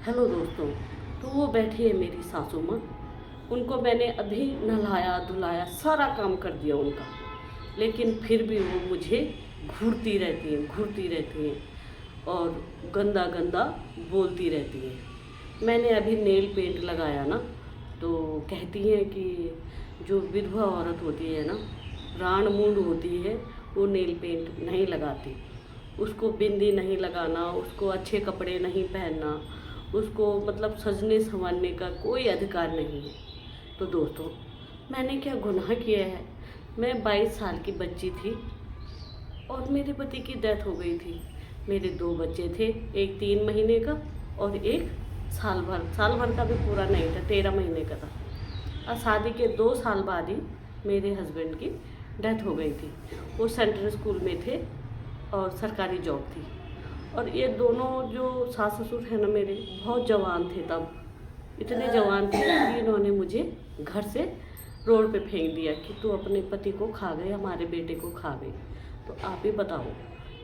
Hello दोस्तों। तो वो बैठी है मेरी सासू माँ। उनको मैंने अभी नहलाया धुलाया सारा काम कर दिया उनका, लेकिन फिर भी वो मुझे घूरती रहती हैं और गंदा गंदा बोलती रहती हैं। मैंने अभी नेल पेंट लगाया ना, तो कहती हैं कि जो विधवा औरत होती है ना, राण मूंड होती है, वो नेल पेंट नहीं लगाती। उसको बिंदी नहीं लगाना, उसको अच्छे कपड़े नहीं पहनना, उसको मतलब सजने संवरने का कोई अधिकार नहीं है। तो दोस्तों, मैंने क्या गुनाह किया है? मैं 22 साल की बच्ची थी और मेरे पति की डेथ हो गई थी। मेरे 2 बच्चे थे, एक 3 महीने का और एक साल भर का भी पूरा नहीं था, 13 महीने का था। और शादी के 2 साल बाद ही मेरे हस्बैंड की डेथ हो गई थी। वो सेंट्रल स्कूल में थे और सरकारी जॉब थी। और ये दोनों जो सास ससुर हैं ना मेरे, बहुत जवान थे तब। इतने जवान थे कि इन्होंने मुझे घर से रोड पे फेंक दिया कि तू अपने पति को खा गई, हमारे बेटे को खा गई। तो आप ही बताओ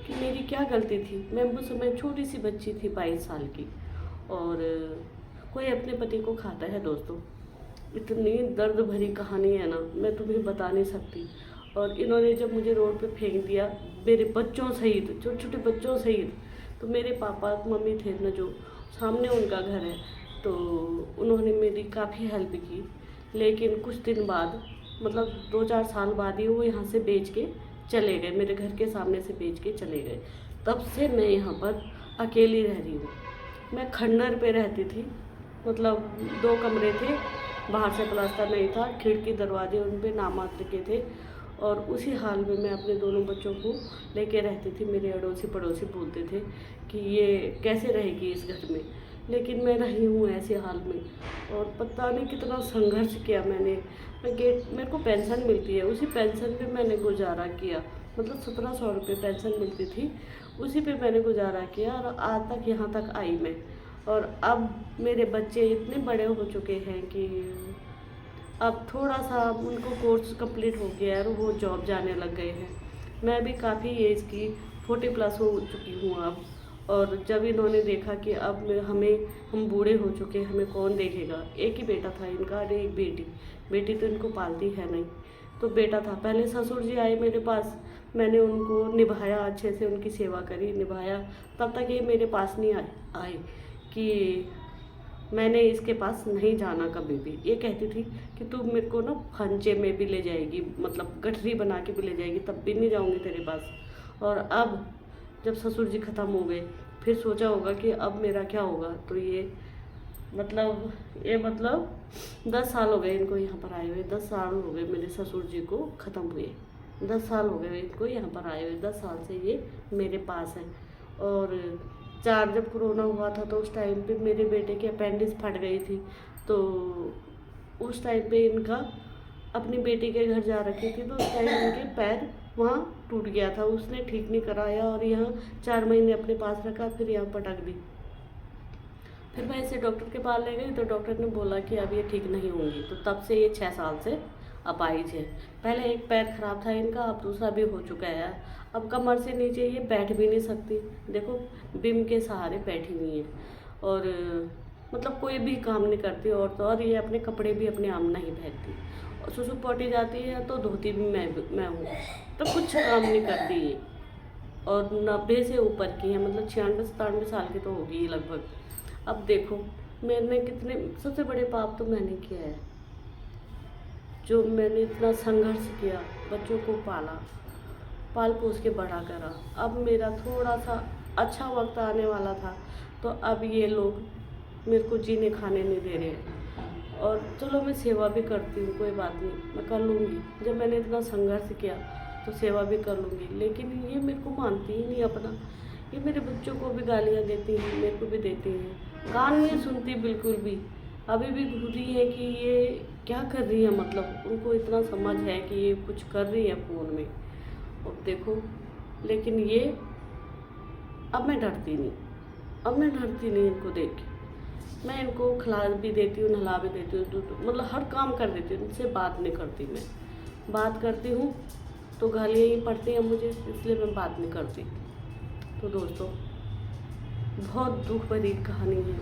कि मेरी क्या गलती थी? मैं उस समय छोटी सी बच्ची थी, 22 साल की। और कोई अपने पति को खाता है दोस्तों? इतनी दर्द भरी कहानी है ना, मैं तुम्हें बता नहीं सकती। और इन्होंने जब मुझे रोड पे फेंक दिया, मेरे बच्चों सहित, छोटे छोटे बच्चों सहित, तो मेरे पापा मम्मी थे ना, जो सामने उनका घर है, तो उन्होंने मेरी काफ़ी हेल्प की। लेकिन कुछ दिन बाद, मतलब 2-4 साल बाद ही वो यहाँ से बेच के चले गए, मेरे घर के सामने से बेच के चले गए। तब से मैं यहाँ पर अकेली रह रही हूँ। मैं खंडर पे रहती थी, मतलब 2 कमरे थे, बाहर से प्लास्टर नहीं था, खिड़की दरवाजे उन पे नामात्र के थे। और उसी हाल में मैं अपने दोनों बच्चों को लेके रहती थी। मेरे अड़ोसी पड़ोसी बोलते थे कि ये कैसे रहेगी इस घर में, लेकिन मैं रही हूँ ऐसे हाल में। और पता नहीं कितना संघर्ष किया मैंने। मेरे को पेंशन मिलती है, उसी पेंशन पे मैंने गुजारा किया। मतलब 1700 रुपये पेंशन मिलती थी, उसी पे मैंने गुजारा किया और आज तक यहाँ तक आई मैं। और अब मेरे बच्चे इतने बड़े हो चुके हैं कि अब थोड़ा सा उनको कोर्स कंप्लीट हो गया है और वो जॉब जाने लग गए हैं। मैं भी काफ़ी एज की 40+ हो चुकी हूँ अब। और जब इन्होंने देखा कि अब हम बूढ़े हो चुके हैं, हमें कौन देखेगा। एक ही बेटा था इनका और एक बेटी। बेटी तो इनको पालती है नहीं, तो बेटा था। पहले ससुर जी आए मेरे पास, मैंने उनको निभाया, अच्छे से उनकी सेवा करी, निभाया। तब तक ये मेरे पास नहीं आए कि मैंने इसके पास नहीं जाना कभी भी। ये कहती थी कि तू मेरे को ना फंचे में भी ले जाएगी, मतलब गठरी बना के भी ले जाएगी, तब भी नहीं जाऊंगी तेरे पास। और अब जब ससुर जी ख़त्म हो गए, फिर सोचा होगा कि अब मेरा क्या होगा। तो ये मतलब 10 साल हो गए इनको यहाँ पर आए हुए। 10 साल हो गए मेरे ससुर जी को ख़त्म हुए। 10 साल हो गए इनको यहाँ पर आए हुए। 10 साल से ये मेरे पास है। और जब कोरोना हुआ था तो उस टाइम पे मेरे बेटे की अपेंडिक्स फट गई थी। तो उस टाइम पे इनका अपनी बेटी के घर जा रखी थी, तो उस टाइम इनके पैर वहाँ टूट गया था। उसने ठीक नहीं कराया और यहाँ 4 महीने अपने पास रखा, फिर यहाँ पटक दी। फिर मैं इसे डॉक्टर के पास ले गई, तो डॉक्टर ने बोला कि अब ये ठीक नहीं होंगी। तो तब से ये 6 साल से अपाहिज है। पहले एक पैर खराब था इनका, अब दूसरा भी हो चुका है। अब कमर से नीचे ये बैठ भी नहीं सकती, देखो बिम के सहारे बैठी हुई है। और मतलब कोई भी काम नहीं करती। और ये अपने कपड़े भी अपने आप नहीं पहनती। और सुसु पोटी जाती है तो धोती भी मैं हूँ, तो कुछ काम नहीं करती ये। और 90 से ऊपर की है, मतलब 96-97 साल की तो होगी ये लगभग। अब देखो, मैंने कितने सबसे बड़े पाप तो मैंने किया है, जो मैंने इतना संघर्ष किया, बच्चों को पाल पोस के बड़ा करा। अब मेरा थोड़ा सा अच्छा वक्त आने वाला था, तो अब ये लोग मेरे को जीने खाने नहीं दे रहे हैं। और चलो मैं सेवा भी करती हूँ, कोई बात नहीं, मैं कर लूँगी। जब मैंने इतना संघर्ष किया तो सेवा भी कर लूँगी, लेकिन ये मेरे को मानती ही नहीं अपना। ये मेरे बच्चों को भी गालियाँ देती हैं, मेरे को भी देती हैं, कान नहीं सुनती बिल्कुल भी। अभी भी घूर रही है कि ये क्या कर रही है, मतलब उनको इतना समझ है कि ये कुछ कर रही है फ़ोन में। और देखो, लेकिन ये अब मैं डरती नहीं, इनको देख के। मैं इनको खिला भी देती हूँ, नहला भी देती हूँ, मतलब हर काम कर देती हूँ। इनसे बात नहीं करती मैं। बात करती हूँ तो गालियाँ ही पड़ती हैं मुझे, इसलिए मैं बात नहीं करती। तो दोस्तों, बहुत दुख भरी कहानी है।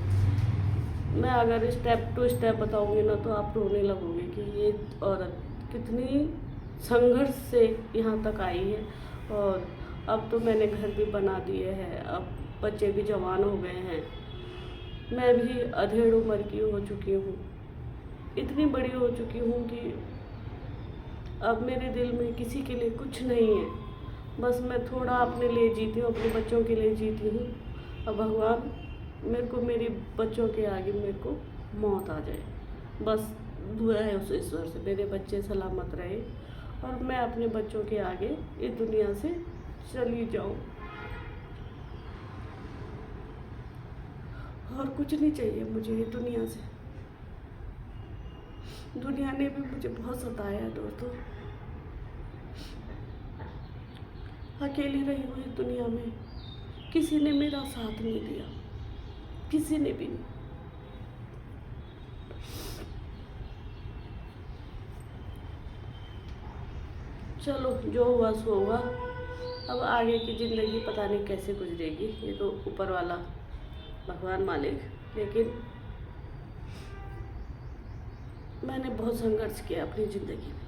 मैं अगर स्टेप टू स्टेप बताऊंगी ना तो आप रोने लगोगे कि ये औरत कितनी संघर्ष से यहाँ तक आई है। और अब तो मैंने घर भी बना दिए हैं, अब बच्चे भी जवान हो गए हैं, मैं भी अधेड़ उम्र की हो चुकी हूँ, इतनी बड़ी हो चुकी हूँ कि अब मेरे दिल में किसी के लिए कुछ नहीं है। बस मैं थोड़ा अपने लिए जीती हूँ, अपने बच्चों के लिए जीती हूँ। अब भगवान मेरे को मेरे बच्चों के आगे मेरे को मौत आ जाए, बस दुआ है उस ईश्वर से मेरे बच्चे सलामत रहे और मैं अपने बच्चों के आगे इस दुनिया से चली जाऊँ। और कुछ नहीं चाहिए मुझे ये दुनिया से। दुनिया ने भी मुझे बहुत सताया है दोस्तों। अकेली रही हुई दुनिया में किसी ने मेरा साथ नहीं दिया, किसी ने भी नहीं। चलो जो हुआ सो हुआ, अब आगे की ज़िंदगी पता नहीं कैसे गुजरेगी, ये तो ऊपर वाला भगवान मालिक। लेकिन मैंने बहुत संघर्ष किया अपनी ज़िंदगी में।